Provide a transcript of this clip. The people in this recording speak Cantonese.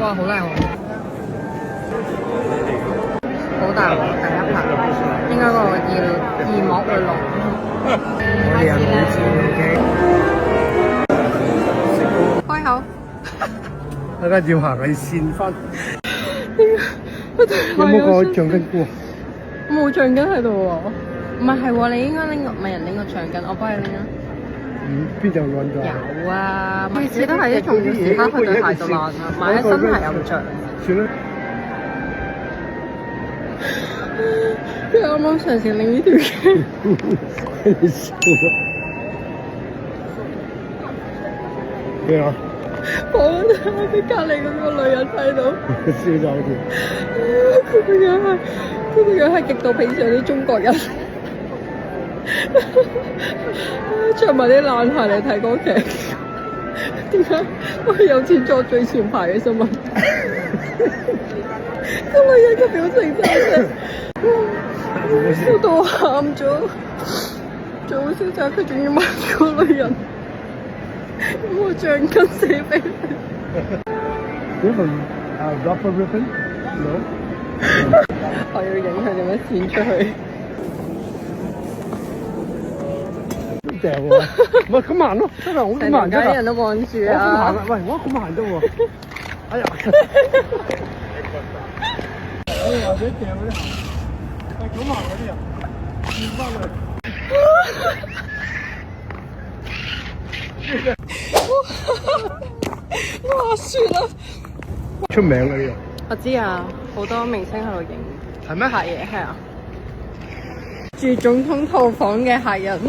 哇，好靚喎！好大喎，第一排，應該個耳膜會濃。我哋有冇錢 ？OK。開口。大家要行係線翻。有冇個橡筋箍？冇橡筋喺度喎。唔係喎，你應該拎個，唔係人拎個橡筋，我幫你拎啊。邊度揾到？有啊，每次都係啲重要時刻去對鞋就爛啦，買咗新鞋又唔着。算啦。跟住啱啱嘗試拎呢條嘅。你笑啊？咩啊？我俾隔離嗰個女人睇到。笑咗好似。佢個樣係極度鄙視啲中國人。着埋啲爛鞋嚟睇歌劇，點解我有錢坐最前排嘅新聞？個女人嘅表情真係笑到喊咗，最好笑就係佢仲要問個女人有冇橡筋死俾佢。有份rubber ribbon？ No？ 我要影佢點樣剪出去。掉喎，唔係咁慢咯，真係好咁慢啫。成人都望住啊！我咁慢啊，喂，我咁慢啫喎。哎呀！我哋或者掉嗰啲鞋，喂咁慢嗰啲人，轉翻嚟。哇！雪啊！出名嘅呢我知啊，好多明星喺度影。係咩？拍嘢係啊，住總統套房嘅客人。